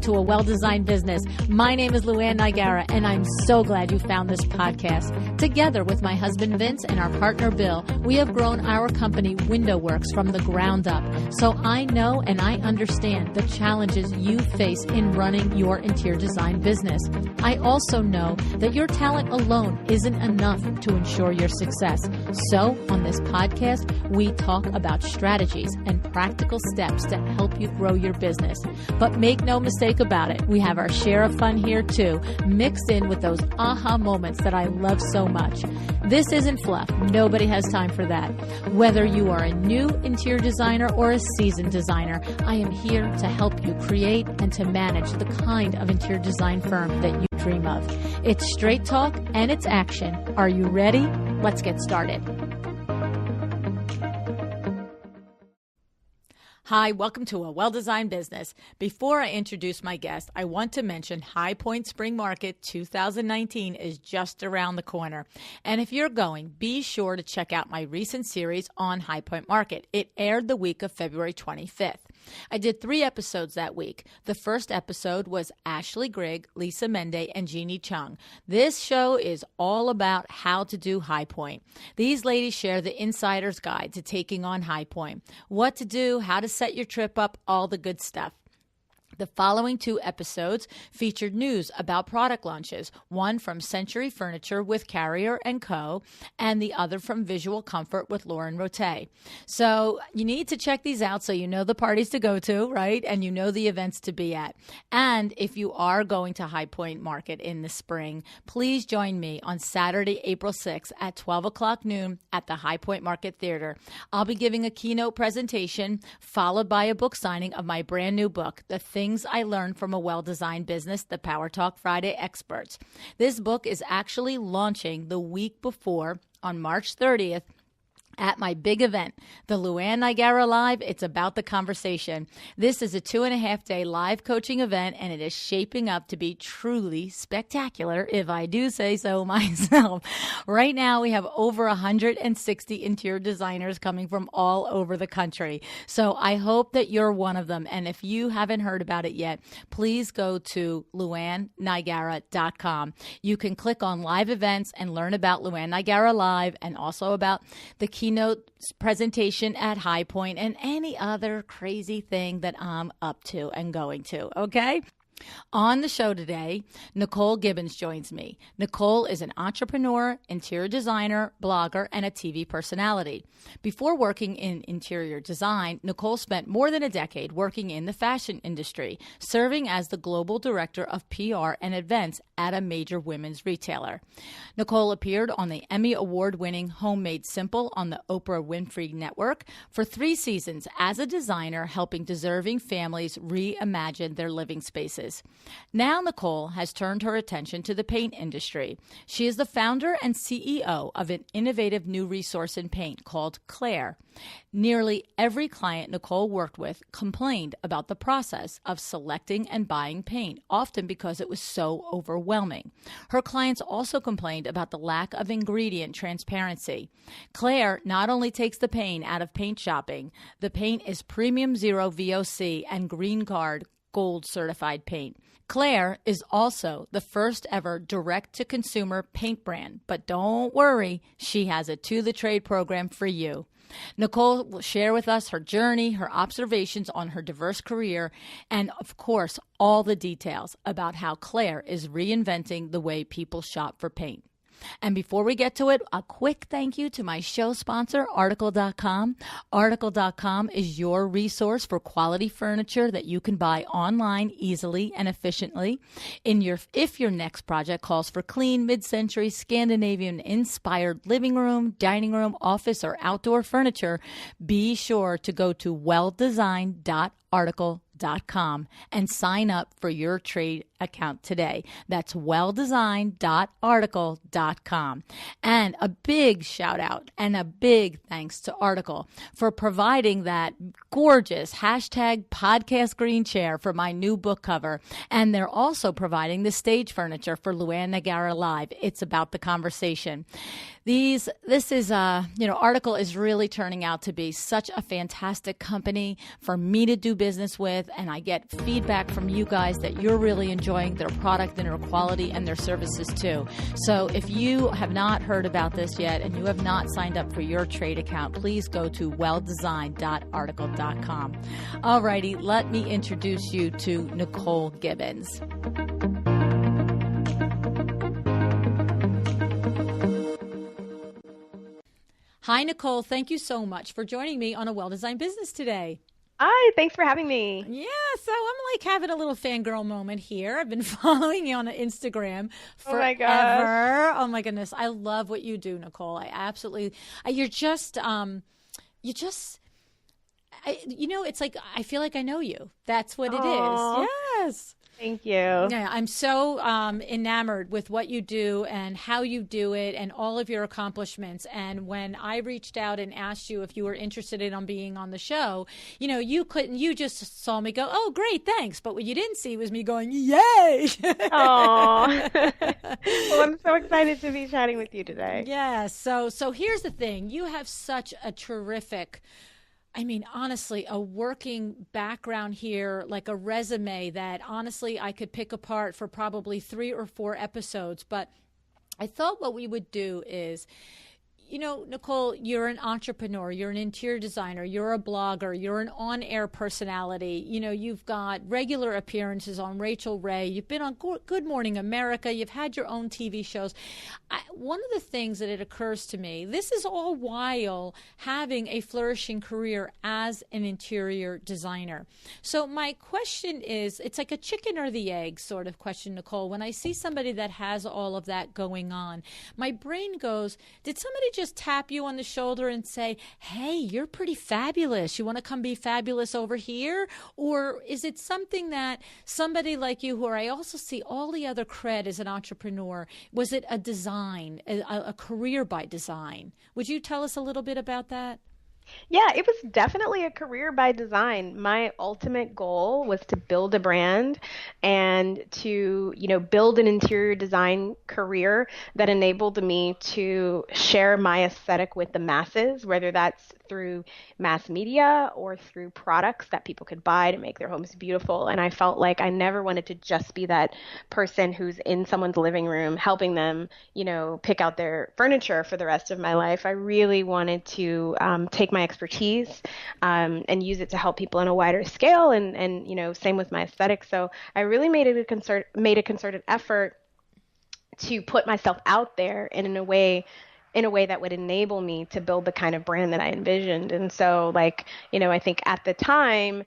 to A Well-Designed Business. My name is Luann Nigara, and I'm so glad you found this podcast. Together with my husband Vince and our partner Bill, we have grown our company Window Works from the ground up. So I know and I understand the challenges you face in running your interior design business. I also know that your talent alone isn't enough to ensure your success. So on this podcast, we talk about strategies and practical steps to help you grow your business. But make no mistake about it, we have our share of fun here too, mixed in with those aha moments that I love so much. This isn't fluff. Nobody has time for that. Whether you are a new interior designer or a seasoned designer, I am here to help you create and to manage the kind of interior design firm that you dream of. It's straight talk and it's action. Are you ready? Let's get started. Hi, welcome to A Well-Designed Business. Before I introduce my guest, I want to mention High Point Spring Market 2019 is just around the corner. And if you're going, be sure to check out my recent series on High Point Market. It aired the week of February 25th. I did 3 episodes that week. The first episode was Ashley Grigg, Lisa Mende, and Jeannie Chung. This show is all about how to do High Point. These ladies share the insider's guide to taking on High Point. What to do, how to set your trip up, all the good stuff. The following 2 episodes featured news about product launches, one from Century Furniture with Carrier & Co., and the other from Visual Comfort with Lauren Rote. So you need to check these out so you know the parties to go to, right? And you know the events to be at. And if you are going to High Point Market in the spring, please join me on Saturday, April 6th at 12 o'clock noon at the High Point Market Theater. I'll be giving a keynote presentation followed by a book signing of my brand new book, The Things I Learned from a Well-Designed Business, the Power Talk Friday Experts. This book is actually launching the week before on March 30th at my big event, the Luann Nigara Live. It's about the conversation. This is a 2.5-day live coaching event, and it is shaping up to be truly spectacular, if I do say so myself. Right now, we have over 160 interior designers coming from all over the country. So I hope that you're one of them. And if you haven't heard about it yet, please go to luannigara.com. You can click on live events and learn about Luann Nigara Live and also about the keynote presentation at High Point and any other crazy thing that I'm up to and going to, okay? On the show today, Nicole Gibbons joins me. Nicole is an entrepreneur, interior designer, blogger, and a TV personality. Before working in interior design, Nicole spent more than a decade working in the fashion industry, serving as the global director of PR and events at a major women's retailer. Nicole appeared on the Emmy Award-winning Homemade Simple on the Oprah Winfrey Network for 3 seasons as a designer, helping deserving families reimagine their living spaces. Now Nicole has turned her attention to the paint industry. She is the founder and CEO of an innovative new resource in paint called Clare. Nearly every client Nicole worked with complained about the process of selecting and buying paint, often because it was so overwhelming. Her clients also complained about the lack of ingredient transparency. Clare not only takes the pain out of paint shopping, the paint is Premium Zero VOC and Greenguard Gold certified paint. Clare is also the first ever direct-to-consumer paint brand, but don't worry, she has a to-the-trade program for you. Nicole will share with us her journey, her observations on her diverse career, and of course, all the details about how Clare is reinventing the way people shop for paint. And before we get to it, a quick thank you to my show sponsor, Article.com. Article.com is your resource for quality furniture that you can buy online easily and efficiently. If your next project calls for clean, mid-century, Scandinavian-inspired living room, dining room, office, or outdoor furniture, be sure to go to welldesign.article.com and sign up for your trade account today. That's welldesign.article.com. And a big shout out and a big thanks to Article for providing that gorgeous hashtag podcast green chair for my new book cover. And they're also providing the stage furniture for Luann Nigara Live. It's about the conversation. Article is really turning out to be such a fantastic company for me to do business with. with, and I get feedback from you guys that you're really enjoying their product and their quality and their services too. So if you have not heard about this yet and you have not signed up for your trade account, please go to welldesign.article.com. All righty, let me introduce you to Nicole Gibbons. Hi, Nicole. Thank you so much for joining me on A Well-Designed Business today. Hi, thanks for having me. Yeah, so I'm like having a little fangirl moment here. I've been following you on Instagram forever. Oh my gosh. Oh my goodness. I love what you do, Nicole. I absolutely, it's like, I feel like I know you. That's what it is. Yes. Thank you. Yeah, I'm so enamored with what you do and how you do it and all of your accomplishments. And when I reached out and asked you if you were interested in being on the show, you just saw me go, oh, great, thanks. But what you didn't see was me going, yay. Aw. Well, I'm so excited to be chatting with you today. Yeah. So here's the thing. You have such a terrific, honestly, a working background here, like a resume that honestly I could pick apart for probably 3 or 4 episodes. But I thought what we would do is, Nicole, you're an entrepreneur, you're an interior designer, you're a blogger, you're an on-air personality. You've got regular appearances on Rachel Ray. You've been on Good Morning America. You've had your own TV shows. One of the things that it occurs to me, this is all while having a flourishing career as an interior designer. So my question is, it's like a chicken or the egg sort of question, Nicole. When I see somebody that has all of that going on, my brain goes, did somebody just tap you on the shoulder and say, hey, you're pretty fabulous. You want to come be fabulous over here? Or is it something that somebody like you, who I also see all the other cred as an entrepreneur, was it a design, a career by design? Would you tell us a little bit about that? Yeah, it was definitely a career by design. My ultimate goal was to build a brand and to, build an interior design career that enabled me to share my aesthetic with the masses, whether that's through mass media or through products that people could buy to make their homes beautiful. And I felt like I never wanted to just be that person who's in someone's living room helping them, pick out their furniture for the rest of my life. I really wanted to take my expertise and use it to help people on a wider scale, and same with my aesthetic. So I really made a concerted effort to put myself out there and in a way that would enable me to build the kind of brand that I envisioned. And so I think at the time,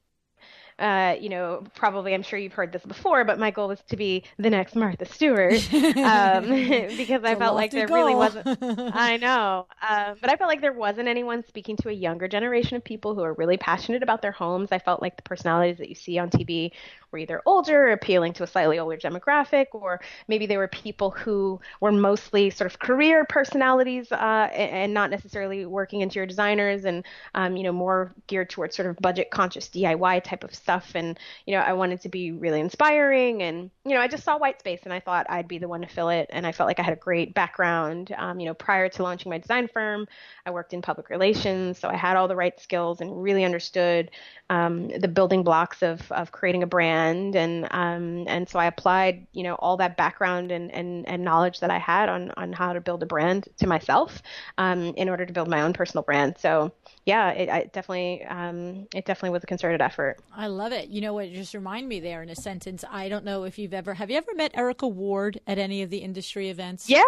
probably, I'm sure you've heard this before, but my goal was to be the next Martha Stewart, because I felt like there really wasn't, I know, but I felt like there wasn't anyone speaking to a younger generation of people who are really passionate about their homes. I felt like the personalities that you see on TV were either older, appealing to a slightly older demographic, or maybe they were people who were mostly sort of career personalities, and not necessarily working interior designers, and, more geared towards sort of budget conscious DIY type of stuff. And, I wanted to be really inspiring, and, I just saw white space and I thought I'd be the one to fill it. And I felt like I had a great background. Prior to launching my design firm, I worked in public relations. So I had all the right skills and really understood the building blocks of creating a brand. And so I applied, all that background and knowledge that I had on how to build a brand to myself, in order to build my own personal brand. So yeah, it definitely was a concerted effort. I love it. You know what? It just reminded me there in a sentence. I don't know if have you ever met Erica Ward at any of the industry events? Yeah.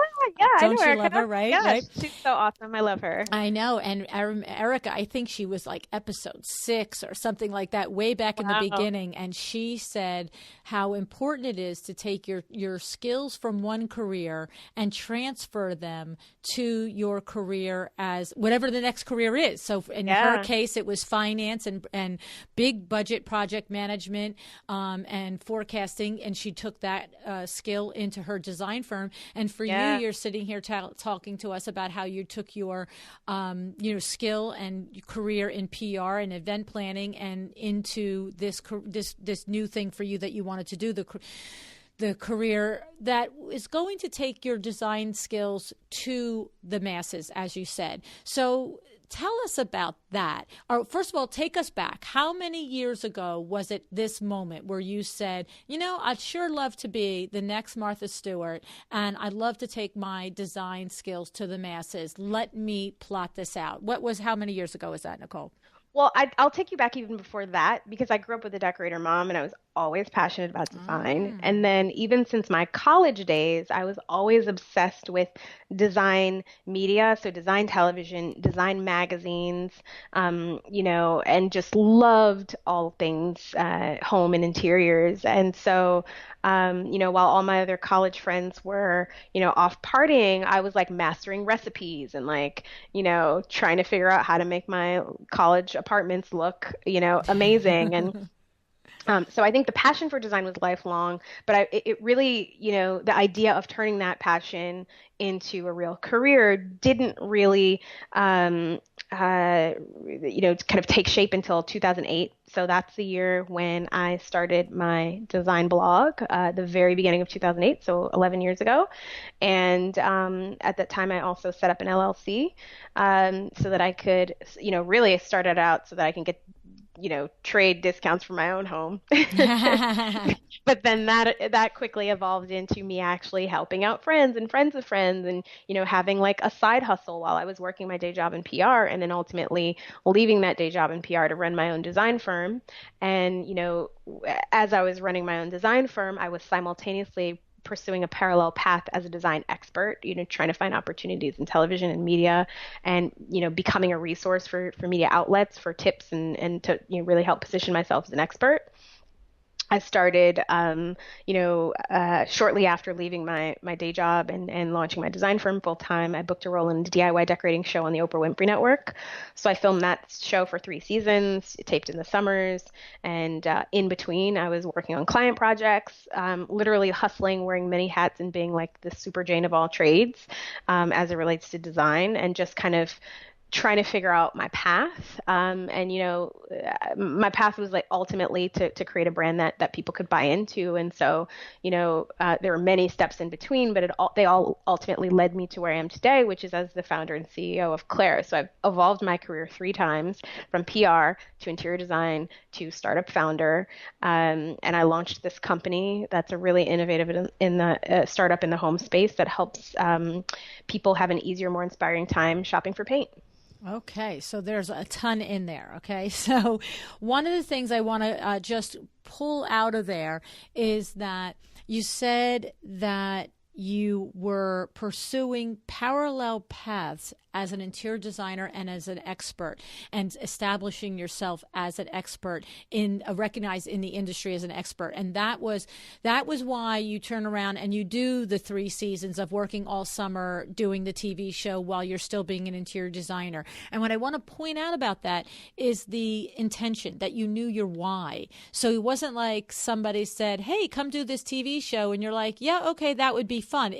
Don't I know you love her, right? Yeah, right? She's so awesome. I love her. I know. And Erica, I think she was like episode 6 or something like that, way back in the beginning. And she said how important it is to take your skills from one career and transfer them to your career as whatever the next career is. So in her case, it was finance and big budget project management, and forecasting. And she took that skill into her design firm. And for you, you're sitting here talking to us about how you took your skill and career in PR and event planning and into this new thing for you that you wanted to do, the career that is going to take your design skills to the masses, as you said. So tell us about that. Or first of all, take us back. How many years ago was it this moment where you said, I'd sure love to be the next Martha Stewart, and I'd love to take my design skills to the masses. Let me plot this out. How many years ago was that, Nicole? Well, I'll take you back even before that, because I grew up with a decorator mom and I was always passionate about design. And then even since my college days, I was always obsessed with design media, so design television, design magazines, and just loved all things home and interiors. And so, while all my other college friends were, off partying, I was like mastering recipes and like, trying to figure out how to make my college apartments look, amazing. And so I think the passion for design was lifelong, but it really, the idea of turning that passion into a real career didn't really, kind of take shape until 2008. So that's the year when I started my design blog, the very beginning of 2008, so 11 years ago. And at that time, I also set up an LLC so that I could, really started out so that I can get trade discounts for my own home. But then that quickly evolved into me actually helping out friends and friends of friends and, having like a side hustle while I was working my day job in PR, and then ultimately leaving that day job in PR to run my own design firm. And, as I was running my own design firm, I was simultaneously pursuing a parallel path as a design expert, trying to find opportunities in television and media and, becoming a resource for media outlets for tips and to really help position myself as an expert. I started, shortly after leaving my day job and launching my design firm full time. I booked a role in a DIY decorating show on the Oprah Winfrey Network. So I filmed that show for 3 seasons, taped in the summers, and in between, I was working on client projects, literally hustling, wearing many hats, and being like the super Jane of all trades as it relates to design, and just kind of trying to figure out my path. My path was like ultimately to create a brand that people could buy into. And so, there were many steps in between, but they all ultimately led me to where I am today, which is as the founder and CEO of Clare. So I've evolved my career 3 times, from PR to interior design to startup founder. And I launched this company that's a really innovative in the startup in the home space that helps people have an easier, more inspiring time shopping for paint. Okay, so there's a ton in there. Okay, so one of the things I want to just pull out of there is that you said that you were pursuing parallel paths as an interior designer and as an expert, and establishing yourself as an expert recognized in the industry as an expert. And that was why you turn around and you do the 3 seasons of working all summer doing the TV show while you're still being an interior designer. And what I want to point out about that is the intention, that you knew your why. So it wasn't like somebody said, hey, come do this TV show, and you're like, yeah, okay, that would be fun.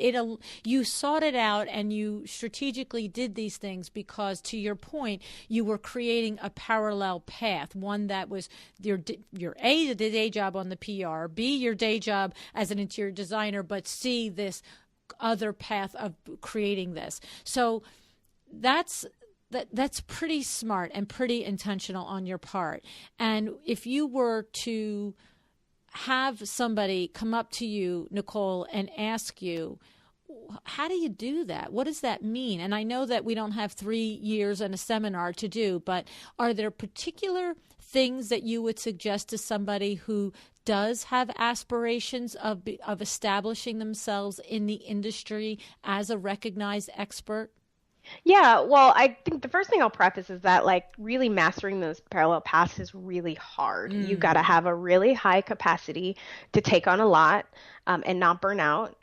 You sought it out and you strategically did these things because, to your point, you were creating a parallel path, one that was your A, the day job on the PR, B, your day job as an interior designer, but C, this other path of creating this. So that's pretty smart and pretty intentional on your part. And if you were to have somebody come up to you, Nicole, and ask you, how do you do that? What does that mean? And I know that we don't have 3 years and a seminar to do, but are there particular things that you would suggest to somebody who does have aspirations of establishing themselves in the industry as a recognized expert? Yeah, well, I think the first thing I'll preface is that like really mastering those parallel paths is really hard. You got to have a really high capacity to take on a lot and not burn out.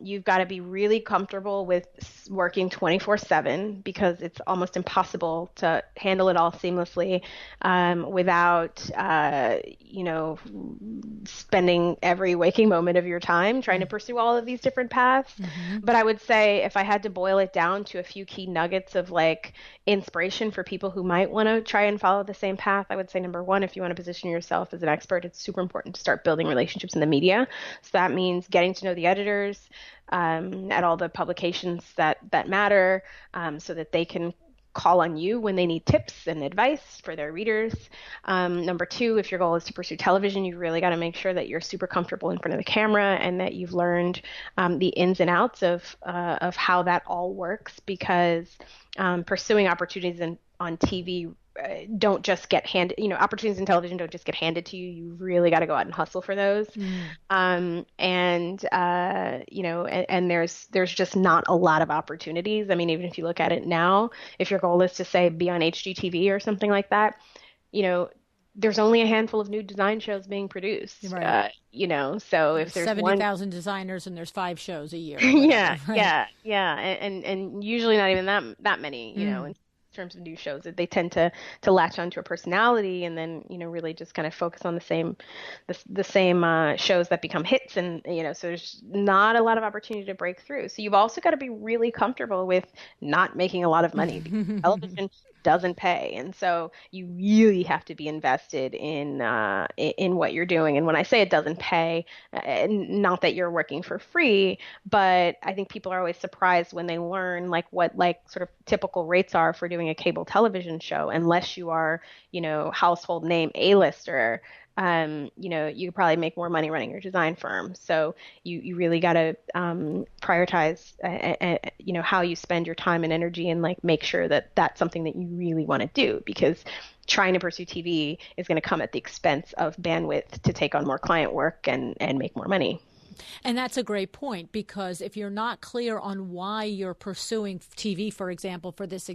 You've got to be really comfortable with working 24/7, because it's almost impossible to handle it all seamlessly without, spending every waking moment of your time trying to pursue all of these different paths. Mm-hmm. But I would say if I had to boil it down to a few key nuggets of like inspiration for people who might want to try and follow the same path, I would say number 1, if you want to position yourself as an expert, it's super important to start building relationships in the media. So that means getting to know the editors at all the publications that matter, so that they can call on you when they need tips and advice for their readers. Number two, if your goal is to pursue television, you really got to make sure that you're super comfortable in front of the camera and that you've learned the ins and outs of how that all works, because pursuing opportunities on TV don't just get handed, opportunities in television don't just get handed to you. You really got to go out and hustle for those. And there's just not a lot of opportunities. I mean, even if you look at it now, if your goal is to say be on HGTV or something like that, there's only a handful of new design shows being produced. Right. So if there's 70,000 designers and there's 5 shows a year. Yeah, right? yeah. And usually not even that many, in terms of new shows. They tend to latch onto a personality and then, really just kind of focus on the same shows that become hits. And, so there's not a lot of opportunity to break through. So you've also got to be really comfortable with not making a lot of money, because television doesn't pay. And so you really have to be invested in what you're doing. And when I say it doesn't pay, not that you're working for free, but I think people are always surprised when they learn what sort of typical rates are for doing a cable television show, unless you are, household name A-lister. You could probably make more money running your design firm. So you really got to prioritize, how you spend your time and energy, and make sure that that's something that you really want to do, because trying to pursue TV is going to come at the expense of bandwidth to take on more client work and make more money. And that's a great point, because if you're not clear on why you're pursuing TV, for example, for this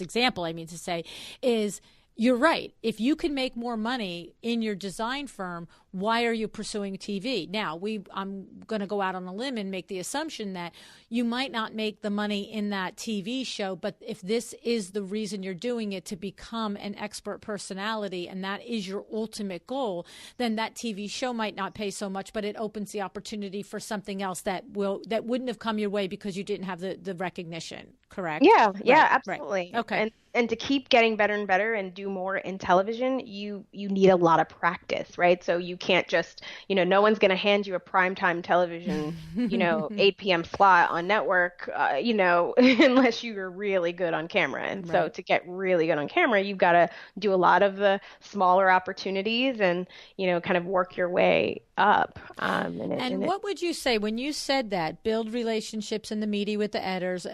example, I mean to say, is you're right. If you can make more money in your design firm, why are you pursuing TV? Now, I'm going to go out on a limb and make the assumption that you might not make the money in that TV show, but if this is the reason you're doing it, to become an expert personality, and that is your ultimate goal, then that TV show might not pay so much, but it opens the opportunity for something else that wouldn't have come your way because you didn't have the recognition. Correct? Yeah, right, absolutely. Right. Okay. And to keep getting better and better and do more in television, you need a lot of practice, right? So you can't just, no one's going to hand you a primetime television, 8 p.m. slot on network, unless you're really good on camera. And so to get really good on camera, you've got to do a lot of the smaller opportunities and, kind of work your way up. What would you say when you said that, build relationships in the media with the editors,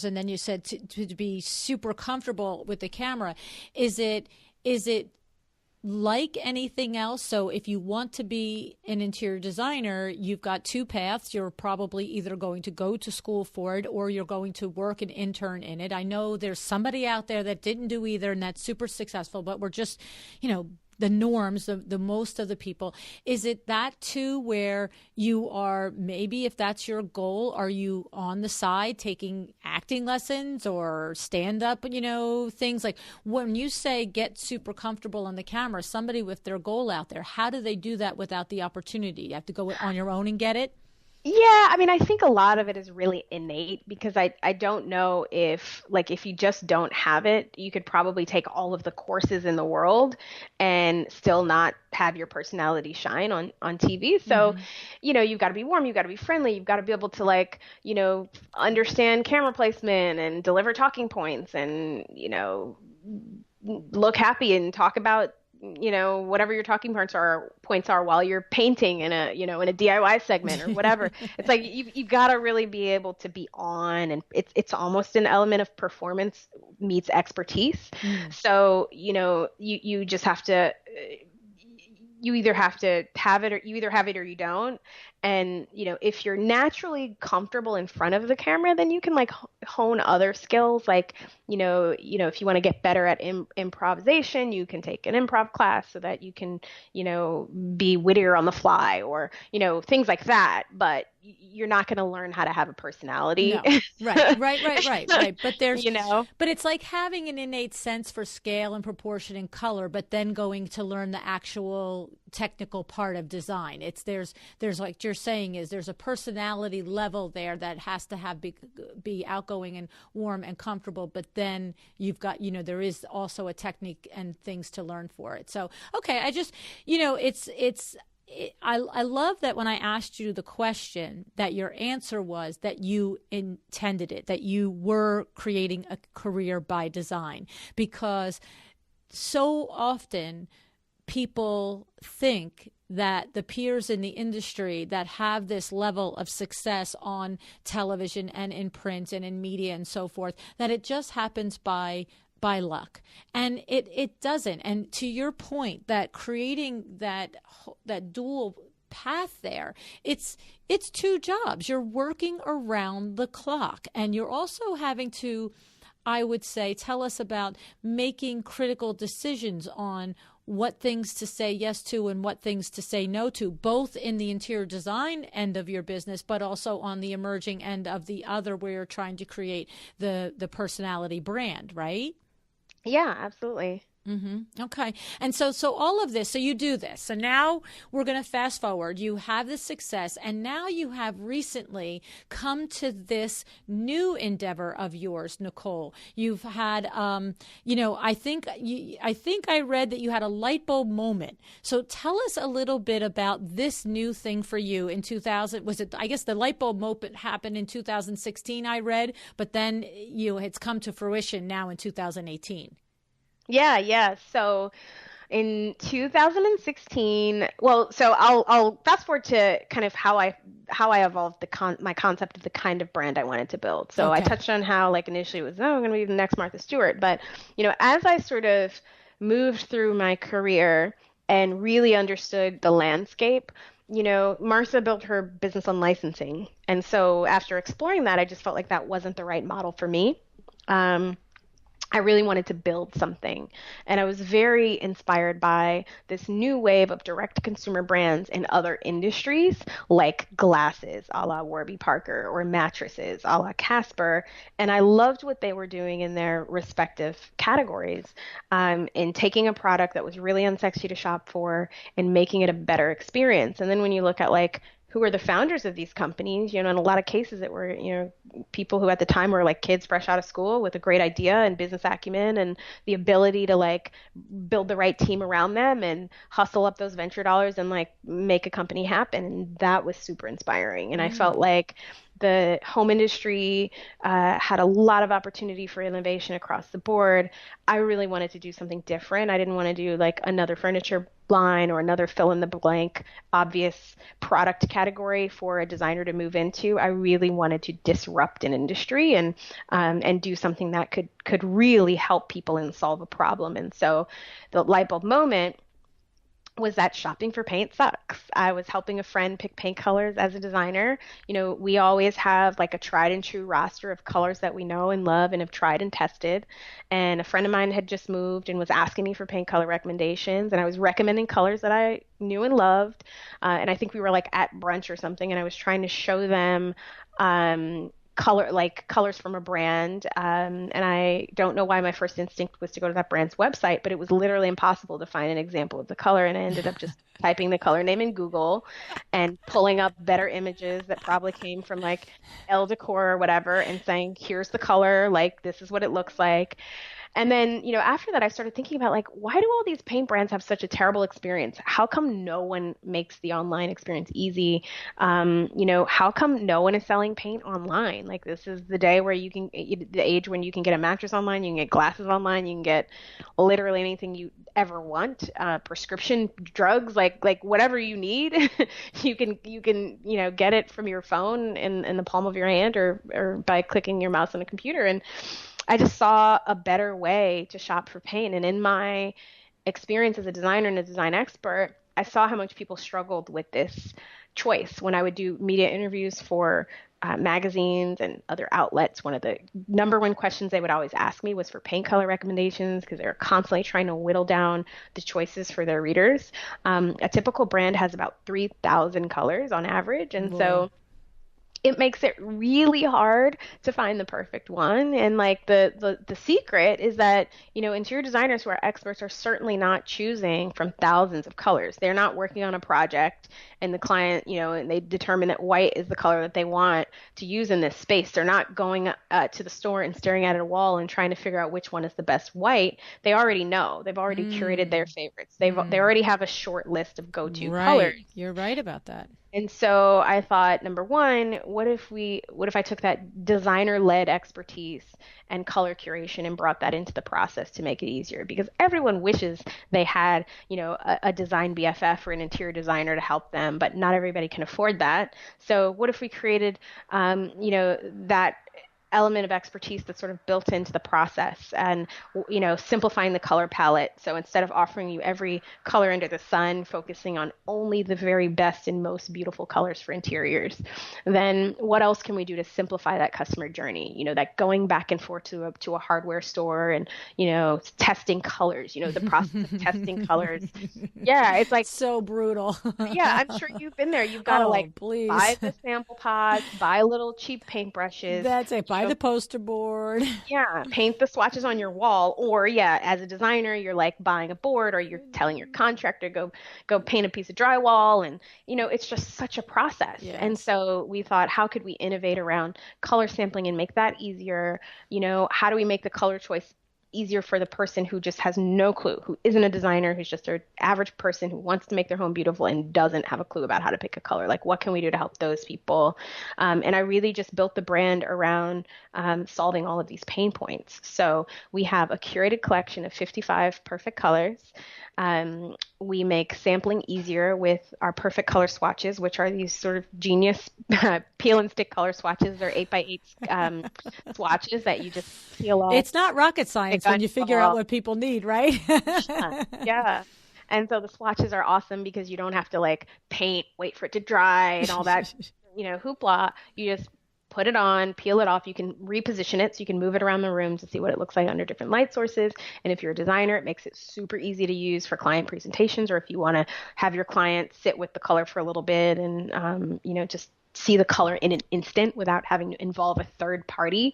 and then you said to be super comfortable with the camera? Is it like anything else? So if you want to be an interior designer, you've got 2 paths. You're probably either going to go to school for it, or you're going to work and intern in it. I know there's somebody out there that didn't do either, and that's super successful, but we're just, the norms, the most of the people. Is it that too, where you are, maybe if that's your goal, are you on the side taking acting lessons or stand-up, things? Like when you say get super comfortable on the camera, somebody with their goal out there, how do they do that without the opportunity? You have to go on your own and get it? Yeah, I mean, I think a lot of it is really innate, because I don't know if you just don't have it, you could probably take all of the courses in the world and still not have your personality shine on TV. So, you've got to be warm, you've got to be friendly, you've got to be able to understand camera placement and deliver talking points and, look happy and talk about whatever your talking points are while you're painting in a DIY segment or whatever. It's like you've got to really be able to be on, and it's almost an element of performance meets expertise. So, you just have to, you either have to have it, or you either have it or you don't. And, if you're naturally comfortable in front of the camera, then you can hone other skills. If you want to get better at improvisation, you can take an improv class so that you can, be wittier on the fly, or, things like that. But you're not going to learn how to have a personality. No. Right. But there's, but it's like having an innate sense for scale and proportion and color, but then going to learn the actual technical part of design. There's like you're saying, there's a personality level there that has to be outgoing and warm and comfortable, but then you've got, there is also a technique and things to learn for it. So, okay, I just, I love that when I asked you the question, that your answer was that you intended it, that you were creating a career by design, because so often people think that the peers in the industry that have this level of success on television and in print and in media and so forth, that it just happens by luck. And it doesn't. And to your point, that creating that dual path there, it's two jobs. You're working around the clock, and you're also having to, I would say, tell us about making critical decisions on what things to say yes to and what things to say no to, both in the interior design end of your business, but also on the emerging end of the other, where you're trying to create the personality brand, right? Yeah, absolutely. Mm-hmm. Okay. And so all of this, so you do this. So now we're going to fast forward. You have this success, and now you have recently come to this new endeavor of yours, Nicole. You've had, I think I read that you had a light bulb moment. So tell us a little bit about this new thing for you in 2000. Was it, I guess the light bulb moment happened in 2016, I read, but then it's come to fruition now in 2018. Yeah. So in 2016, well, so I'll fast forward to kind of how I evolved my concept of the kind of brand I wanted to build. So Okay. I touched on how, like, initially it was, I'm going to be the next Martha Stewart, but as I sort of moved through my career and really understood the landscape, Martha built her business on licensing. And so after exploring that, I just felt like that wasn't the right model for me. I really wanted to build something. And I was very inspired by this new wave of direct-to-consumer brands in other industries, like glasses, a la Warby Parker, or mattresses, a la Casper. And I loved what they were doing in their respective categories, in taking a product that was really unsexy to shop for and making it a better experience. And then when you look at, like, who were the founders of these companies, in a lot of cases it were, people who at the time were like kids fresh out of school with a great idea and business acumen and the ability to, like, build the right team around them and hustle up those venture dollars and, like, make a company happen. And that was super inspiring. And I felt like the home industry had a lot of opportunity for innovation across the board. I really wanted to do something different. I didn't want to do, like, another furniture line or another fill in the blank obvious product category for a designer to move into. I really wanted to disrupt an industry and do something that could really help people and solve a problem. And so the light bulb moment was that shopping for paint sucks. I was helping a friend pick paint colors as a designer. We always have, like, a tried and true roster of colors that we know and love and have tried and tested. And a friend of mine had just moved and was asking me for paint color recommendations. And I was recommending colors that I knew and loved. And I think we were, like, at brunch or something. And I was trying to show them colors from a brand. And I don't know why my first instinct was to go to that brand's website, but it was literally impossible to find an example of the color. And I ended up just typing the color name in Google and pulling up better images that probably came from, like, Elle Decor or whatever, and saying, here's the color, like, this is what it looks like. And then, after that, I started thinking about, like, why do all these paint brands have such a terrible experience? How come no one makes the online experience easy? How come no one is selling paint online? Like, this is the day where the age when you can get a mattress online, you can get glasses online, you can get literally anything you ever want, prescription drugs, like whatever you need, you can get it from your phone in the palm of your hand or by clicking your mouse on a computer. And I just saw a better way to shop for paint. And in my experience as a designer and a design expert, I saw how much people struggled with this choice. When I would do media interviews for magazines and other outlets, one of the number one questions they would always ask me was for paint color recommendations, because they were constantly trying to whittle down the choices for their readers. A typical brand has about 3,000 colors on average. And so it makes it really hard to find the perfect one. And like the secret is that, interior designers who are experts are certainly not choosing from thousands of colors. They're not working on a project and the client, and they determine that white is the color that they want to use in this space. They're not going to the store and staring at a wall and trying to figure out which one is the best white. They already know. They've already curated their favorites. They already have a short list of go-to colors. You're right about that. And so I thought, number one, what if I took that designer-led expertise and color curation and brought that into the process to make it easier? Because everyone wishes they had, a design BFF or an interior designer to help them, but not everybody can afford that. So what if we created, that element of expertise that's sort of built into the process and, simplifying the color palette. So instead of offering you every color under the sun, focusing on only the very best and most beautiful colors for interiors, then what else can we do to simplify that customer journey? That going back and forth to a hardware store and, testing colors, the process of testing colors. Yeah, it's like so brutal. Yeah, I'm sure you've been there. You've got to please. Buy the sample pods, buy little cheap paintbrushes. That's it. Buy the poster board. Yeah, paint the swatches on your wall. Or as a designer, you're like buying a board, or you're telling your contractor go paint a piece of drywall, and it's just such a process. Yes. And so we thought, how could we innovate around color sampling and make that easier? How do we make the color choice easier for the person who just has no clue, who isn't a designer, who's just an average person who wants to make their home beautiful and doesn't have a clue about how to pick a color? Like, what can we do to help those people? And I really just built the brand around solving all of these pain points. So we have a curated collection of 55 perfect colors. We make sampling easier with our perfect color swatches, which are these sort of genius peel and stick color swatches. They're 8x8 swatches that you just peel off. It's not rocket science when you figure out what people need, right? Yeah. And so the swatches are awesome because you don't have to paint, wait for it to dry and all that, hoopla. You just put it on, peel it off. You can reposition it so you can move it around the room to see what it looks like under different light sources. And if you're a designer, it makes it super easy to use for client presentations, or if you want to have your client sit with the color for a little bit and, just see the color in an instant without having to involve a third party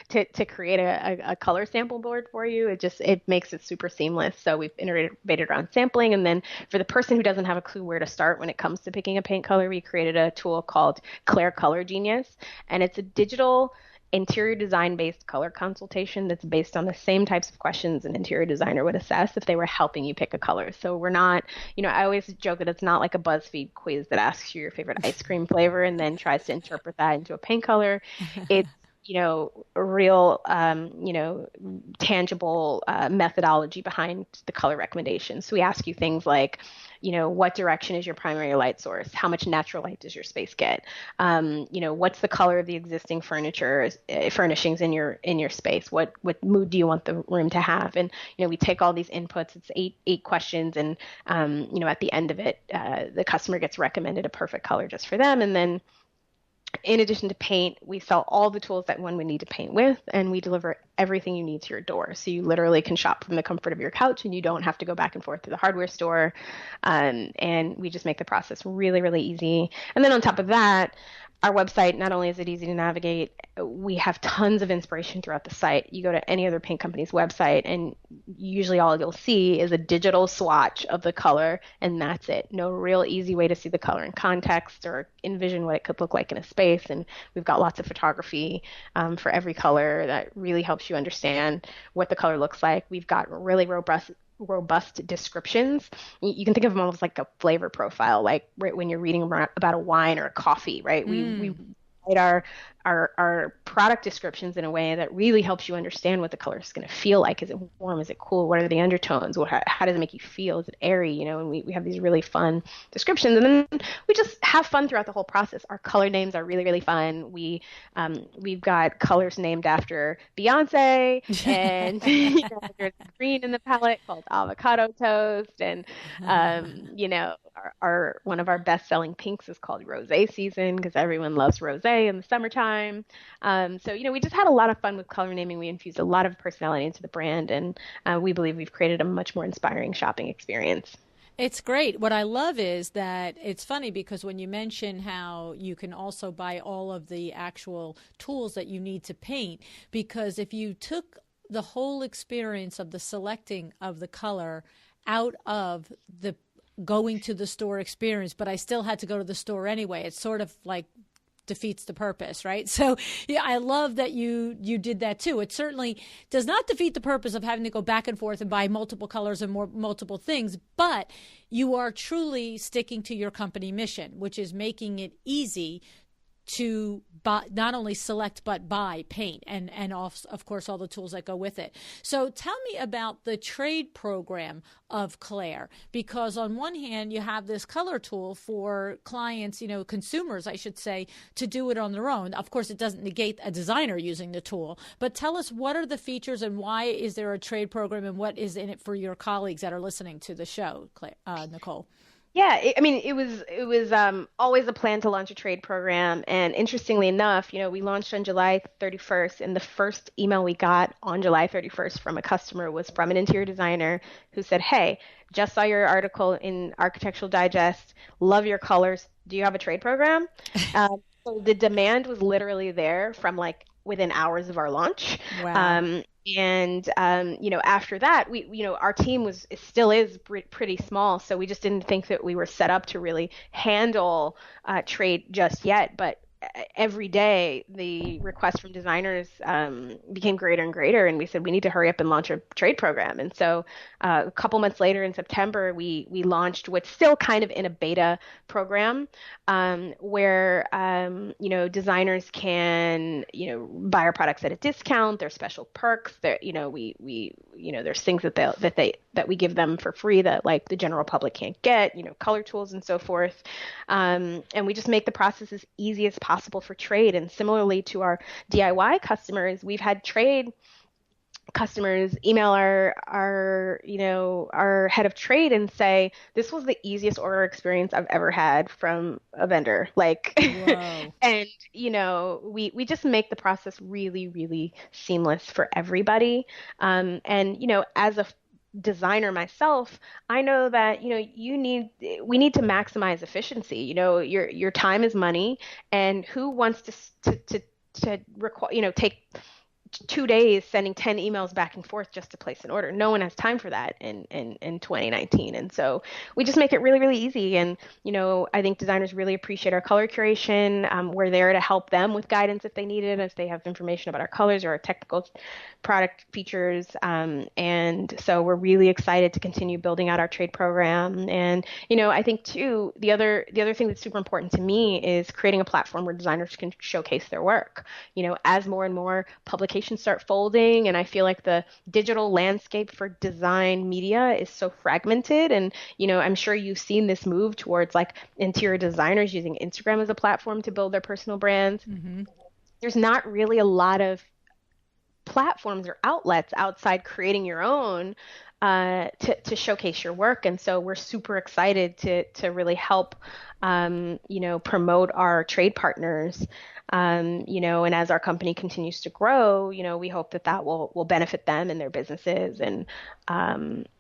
to create a color sample board for you. It makes it super seamless. So we've innovated around sampling. And then for the person who doesn't have a clue where to start when it comes to picking a paint color, we created a tool called Clare Color Genius. And it's a digital interior design based color consultation that's based on the same types of questions an interior designer would assess if they were helping you pick a color. So we're not, I always joke that it's not like a BuzzFeed quiz that asks you your favorite ice cream flavor and then tries to interpret that into a paint color. It's real, tangible methodology behind the color recommendations. So we ask you things like, what direction is your primary light source? How much natural light does your space get? What's the color of the existing furnishings in your space? What mood do you want the room to have? And, we take all these inputs. It's eight questions. And, at the end of it, the customer gets recommended a perfect color just for them. And then in addition to paint, we sell all the tools that one would need to paint with, and we deliver everything you need to your door. So you literally can shop from the comfort of your couch, and you don't have to go back and forth to the hardware store. And we just make the process really, really easy. And then on top of that, our website, not only is it easy to navigate, we have tons of inspiration throughout the site. You go to any other paint company's website, and usually all you'll see is a digital swatch of the color, and that's it. No real easy way to see the color in context or envision what it could look like in a space. And we've got lots of photography for every color that really helps you understand what the color looks like. We've got really robust descriptions. You can think of them almost like a flavor profile, like right when you're reading about a wine or a coffee, right? We write our product descriptions in a way that really helps you understand what the color is going to feel like. Is it warm? Is it cool? What are the undertones? How does it make you feel? Is it airy? And we have these really fun descriptions, and then we just have fun throughout the whole process. Our color names are really, really fun. We've got colors named after Beyonce, and there's green in the palette called avocado toast, and our one of our best-selling pinks is called Rosé Season because everyone loves rosé in the summertime. So we just had a lot of fun with color naming. We infused a lot of personality into the brand, and we believe we've created a much more inspiring shopping experience. It's great. What I love is that it's funny because when you mention how you can also buy all of the actual tools that you need to paint, because if you took the whole experience of the selecting of the color out of the going to the store experience, but I still had to go to the store anyway, it's sort of like defeats the purpose, right? So yeah, I love that you did that too. It certainly does not defeat the purpose of having to go back and forth and buy multiple colors and multiple things, but you are truly sticking to your company mission, which is making it easy to buy, not only select but buy paint and of course all the tools that go with it. So tell me about the trade program of Clare, because on one hand you have this color tool for clients, consumers I should say, to do it on their own. Of course it doesn't negate a designer using the tool, but tell us what are the features and why is there a trade program and what is in it for your colleagues that are listening to the show, Claire, Nicole? Yeah, it was always a plan to launch a trade program, and interestingly enough, we launched on July 31st, and the first email we got on July 31st from a customer was from an interior designer who said, "Hey, just saw your article in Architectural Digest. Love your colors. Do you have a trade program?" So the demand was literally there from like within hours of our launch. Wow. After that, our team still is pretty small, so we just didn't think that we were set up to really handle trade just yet. But every day, the requests from designers became greater and greater, and we said we need to hurry up and launch a trade program. And so, a couple months later, in September, we launched what's still kind of in a beta program, where designers can buy our products at a discount. There's special perks. There there's things that we give them for free that like the general public can't get. Color tools and so forth, and we just make the process as easy as possible for trade. And similarly to our DIY customers, we've had trade customers email our head of trade and say, "This was the easiest order experience I've ever had from a vendor." And we just make the process really, really seamless for everybody. As a designer myself, I know that we need to maximize efficiency. Your time is money, and who wants to require take 2 days sending 10 emails back and forth just to place an order? No one has time for that in 2019. And so we just make it really, really easy. And, I think designers really appreciate our color curation. We're there to help them with guidance if they need it, if they have information about our colors or our technical product features. And so we're really excited to continue building out our trade program. And, I think too, the other thing that's super important to me is creating a platform where designers can showcase their work. As more and more publications start folding, and I feel like the digital landscape for design media is so fragmented, and I'm sure you've seen this move towards like interior designers using Instagram as a platform to build their personal brands. Mm-hmm. There's not really a lot of platforms or outlets outside creating your own to showcase your work, and so we're super excited to really help promote our trade partners. And as our company continues to grow, we hope that will benefit them and their businesses. And,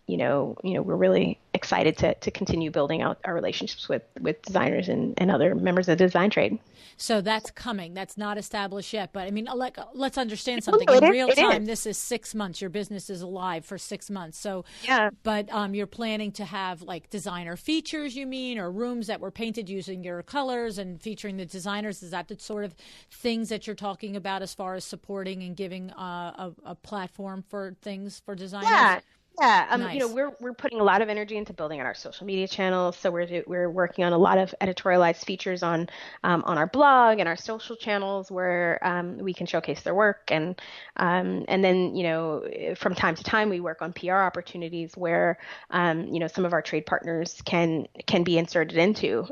we're really excited to continue building out our relationships with designers and other members of the design trade. So that's coming. That's not established yet. But I mean, let's understand something. In real time, this is 6 months. Your business is alive for 6 months. So, yeah. But you're planning to have like designer features, you mean, or rooms that were painted using your colors and featuring the designers? Is that the sort of things that you're talking about as far as supporting and giving a platform for things for designers? Yeah. Yeah, Nice. We're putting a lot of energy into building out our social media channels. So we're working on a lot of editorialized features on our blog and our social channels where we can showcase their work, and then from time to time we work on PR opportunities where some of our trade partners can be inserted into,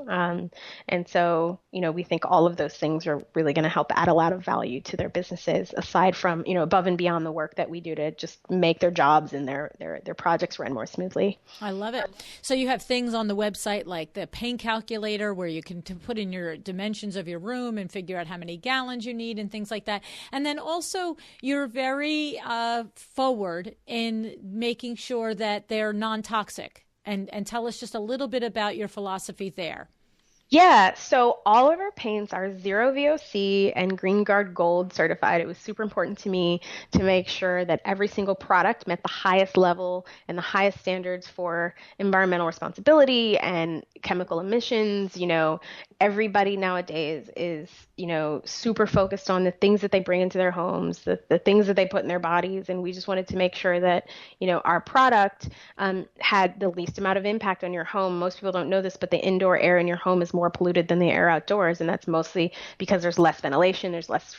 and so we think all of those things are really going to help add a lot of value to their businesses aside from above and beyond the work that we do to just make their jobs and their projects run more smoothly. I love it. So you have things on the website like the paint calculator where you can put in your dimensions of your room and figure out how many gallons you need and things like that. And then also you're very forward in making sure that they're non-toxic. and tell us just a little bit about your philosophy there. Yeah, so all of our paints are zero VOC and Greenguard Gold certified. It was super important to me to make sure that every single product met the highest level and the highest standards for environmental responsibility and chemical emissions. Everybody nowadays is, super focused on the things that they bring into their homes, the things that they put in their bodies. And we just wanted to make sure that, our product had the least amount of impact on your home. Most people don't know this, but the indoor air in your home is more polluted than the air outdoors. And that's mostly because there's less ventilation, there's less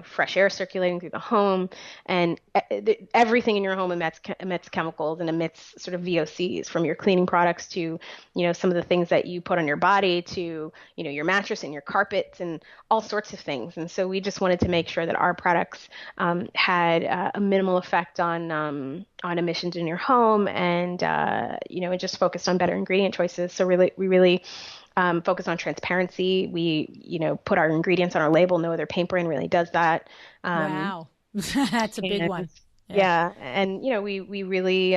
fresh air circulating through the home, and everything in your home emits chemicals and emits sort of VOCs, from your cleaning products to, some of the things that you put on your body to, your mattress and your carpets and all sorts of things. And so we just wanted to make sure that our products had a minimal effect on emissions in your home, and it just focused on better ingredient choices. So we really focus on transparency. We, put our ingredients on our label. No other paint brand really does that. Wow. That's a big one. Yeah. And, we really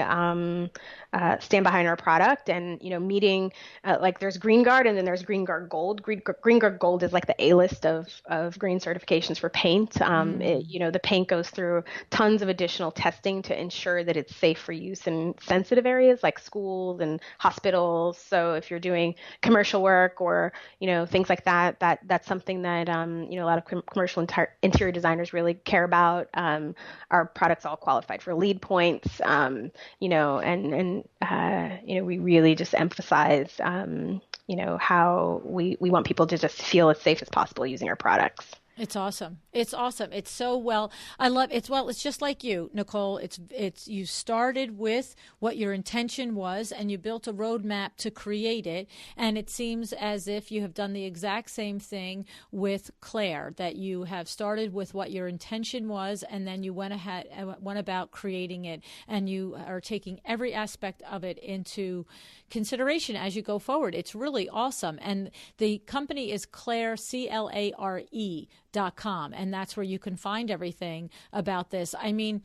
stand behind our product, and, meeting, like there's Greenguard and then there's Greenguard Gold. Greenguard Gold is like the A-list of green certifications for paint. The paint goes through tons of additional testing to ensure that it's safe for use in sensitive areas like schools and hospitals. So if you're doing commercial work or, things like that, that's something that, a lot of commercial interior designers really care about. Our products all qualified for LEED points, we really just emphasize, how we want people to just feel as safe as possible using our products. It's awesome. It's awesome. It's so well. I love it. Well, it's just like you, Nicole. It's you started with what your intention was, and you built a roadmap to create it. And it seems as if you have done the exact same thing with Clare, that you have started with what your intention was, and then you went about creating it, and you are taking every aspect of it into consideration as you go forward. It's really awesome. And the company is Clare, CLARE.com, and that's where you can find everything about this. I mean,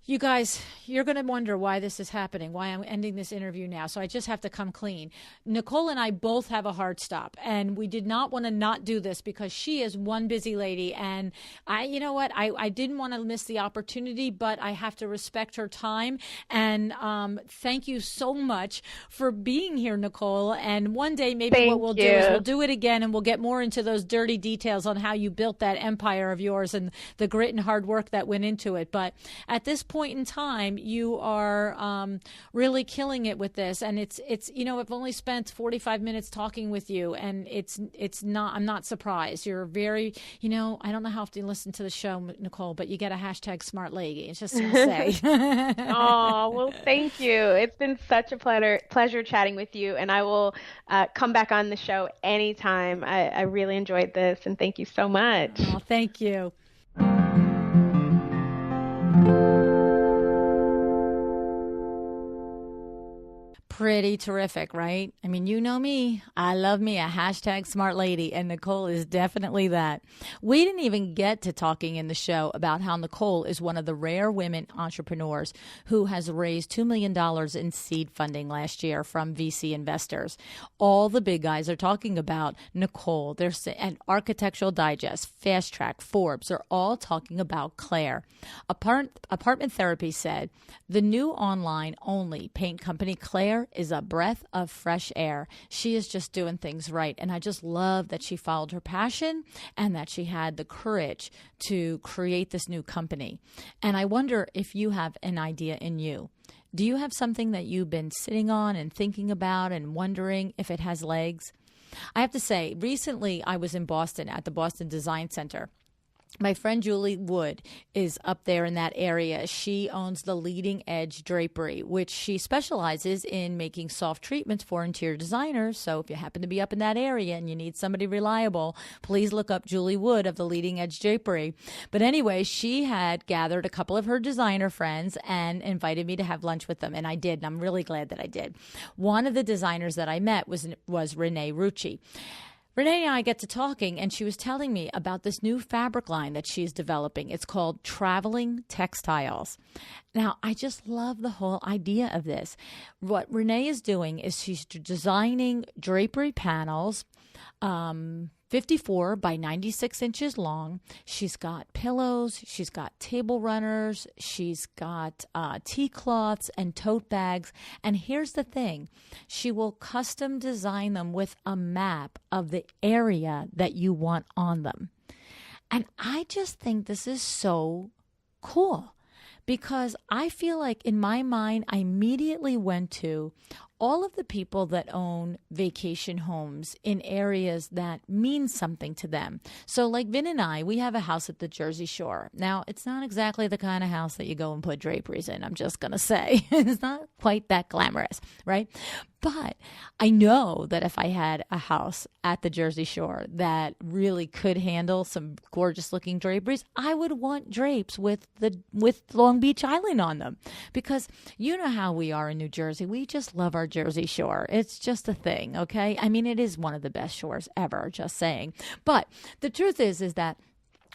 you guys, you're going to wonder why this is happening, why I'm ending this interview now. So I just have to come clean. Nicole and I both have a hard stop, and we did not want to not do this because she is one busy lady. And I didn't want to miss the opportunity, but I have to respect her time. And thank you so much for being here, Nicole. And one day, maybe what we'll do is we'll do it again, and we'll get more into those dirty details on how you built that empire of yours and the grit and hard work that went into it. But at this point in time, you are really killing it with this, and it's I've only spent 45 minutes talking with you, and it's not. I'm not surprised. You're very, I don't know how often you listen to the show, Nicole, but you get a hashtag smart lady. It's just to say. Oh, well, thank you. It's been such a pleasure chatting with you, and I will come back on the show anytime. I really enjoyed this, and thank you so much. Oh, thank you. Pretty terrific, right? I mean, you know me. I love me a hashtag smart lady, and Nicole is definitely that. We didn't even get to talking in the show about how Nicole is one of the rare women entrepreneurs who has raised $2 million in seed funding last year from VC investors. All the big guys are talking about Nicole. And Architectural Digest, Fast Track, Forbes are all talking about Clare. Apartment Therapy said, the new online-only paint company Clare is a breath of fresh air. She is just doing things right. And I just love that she followed her passion and that she had the courage to create this new company. And I wonder if you have an idea in you. Do you have something that you've been sitting on and thinking about and wondering if it has legs? I have to say, recently I was in Boston at the Boston Design Center. My friend Julie Wood is up there in that area. She owns the Leading Edge Drapery, which she specializes in making soft treatments for interior designers. So if you happen to be up in that area and you need somebody reliable, please look up Julie Wood of the Leading Edge Drapery. But anyway, she had gathered a couple of her designer friends and invited me to have lunch with them. And I did, and I'm really glad that I did. One of the designers that I met was Renee Rucci. Renee and I get to talking, and she was telling me about this new fabric line that she's developing. It's called Traveling Textiles. Now, I just love the whole idea of this. What Renee is doing is she's designing drapery panels, 54 by 96 inches long. She's got pillows, she's got table runners, she's got tea cloths and tote bags. And here's the thing, she will custom design them with a map of the area that you want on them. And I just think this is so cool, because I feel like in my mind, I immediately went to all of the people that own vacation homes in areas that mean something to them. So like Vin and I, we have a house at the Jersey Shore. Now, it's not exactly the kind of house that you go and put draperies in, I'm just going to say. It's not quite that glamorous, right? But I know that if I had a house at the Jersey Shore that really could handle some gorgeous looking draperies, I would want drapes with Long Beach Island on them, because you know how we are in New Jersey. We just love our Jersey Shore. It's just a thing, okay? I mean, it is one of the best shores ever, just saying. But the truth is that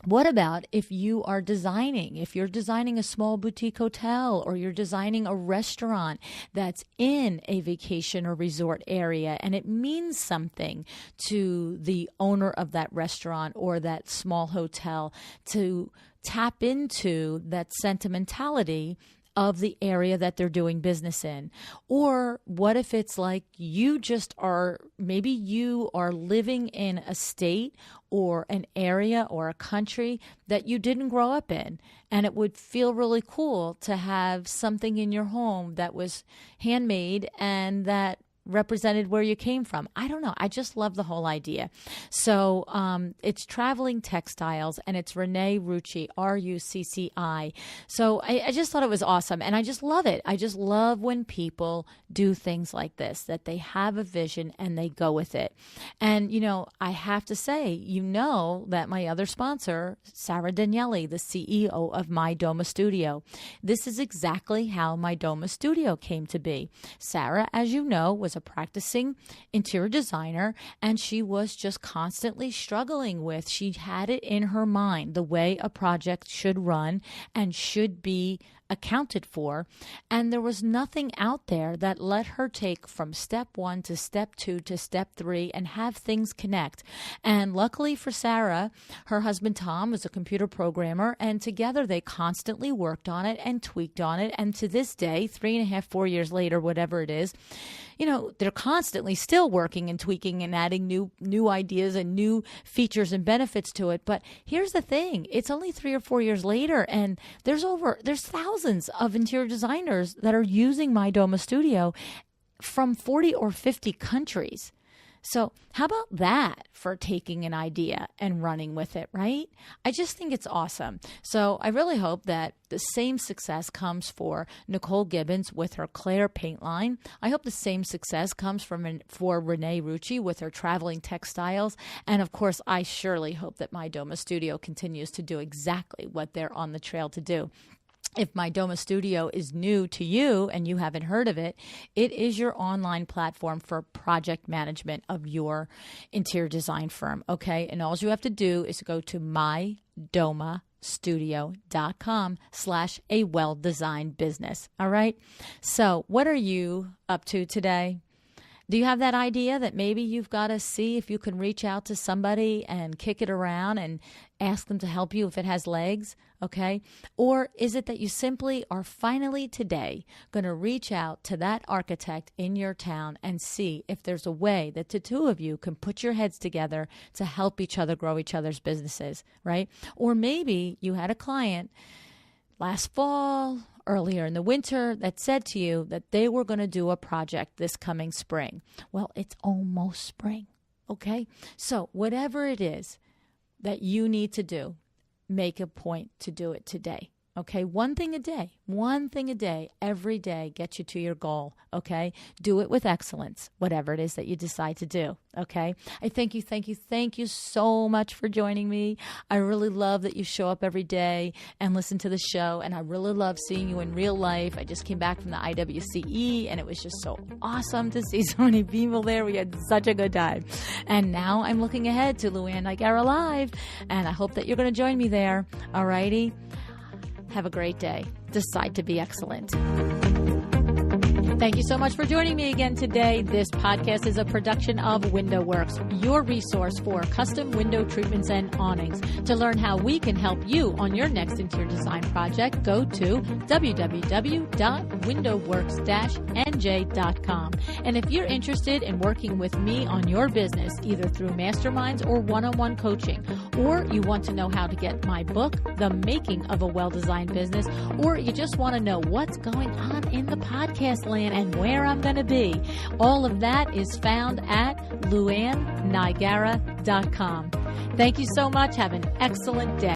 what about if you are designing, if you're designing a small boutique hotel, or you're designing a restaurant that's in a vacation or resort area, and it means something to the owner of that restaurant or that small hotel to tap into that sentimentality of the area that they're doing business in? Or what if it's like maybe you are living in a state or an area or a country that you didn't grow up in, and it would feel really cool to have something in your home that was handmade and that represented where you came from. I don't know. I just love the whole idea. So it's Traveling Textiles, and it's Renee Rucci, Rucci. So I just thought it was awesome, and I just love it. I just love when people do things like this, that they have a vision and they go with it. And, I have to say, that my other sponsor, Sarah Daniele, the CEO of My Doma Studio, this is exactly how My Doma Studio came to be. Sarah, as you know, was a practicing interior designer, and she was just constantly struggling with, she had it in her mind the way a project should run and should be accounted for, and there was nothing out there that let her take from step 1 to step 2 to step 3 and have things connect. And luckily for Sarah, her husband Tom was a computer programmer, and together they constantly worked on it and tweaked on it, and to this day, 3.5, 4 years later, whatever it is, they're constantly still working and tweaking and adding new ideas and new features and benefits to it. But here's the thing, it's only 3 or 4 years later, and there's thousands of interior designers that are using My Doma Studio from 40 or 50 countries. So how about that for taking an idea and running with it, right? I just think it's awesome. So I really hope that the same success comes for Nicole Gibbons with her Clare paint line. I hope the same success comes for Renee Rucci with her Traveling Textiles. And of course, I surely hope that My Doma Studio continues to do exactly what they're on the trail to do. If My Doma Studio is new to you and you haven't heard of it, it is your online platform for project management of your interior design firm, okay? And all you have to do is go to mydomastudio.com/a-well-designed-business, all right? So what are you up to today? Do you have that idea that maybe you've got to see if you can reach out to somebody and kick it around and ask them to help you if it has legs, okay? Or is it that you simply are finally today going to reach out to that architect in your town and see if there's a way that the two of you can put your heads together to help each other grow each other's businesses, right? Or maybe you had a client last fall, earlier in the winter, that said to you that they were going to do a project this coming spring. Well, it's almost spring, okay? So whatever it is that you need to do, make a point to do it today, Okay, one thing a day, every day gets you to your goal. Okay, do it with excellence, whatever it is that you decide to do. Okay, I thank you so much for joining me. I really love that you show up every day and listen to the show, and I really love seeing you in real life. I just came back from the IWCE, and it was just so awesome to see so many people there. We had such a good time, and now I'm looking ahead to Luann Nigara Live, and I hope that you're going to join me there. All righty. Have a great day. Decide to be excellent. Thank you so much for joining me again today. This podcast is a production of WindowWorks, your resource for custom window treatments and awnings. To learn how we can help you on your next interior design project, go to www.windowworks-nj.com. And if you're interested in working with me on your business, either through masterminds or one-on-one coaching, or you want to know how to get my book, The Making of a Well-Designed Business, or you just want to know what's going on in the podcast land and where I'm going to be, all of that is found at luannnigara.com. Thank you so much. Have an excellent day.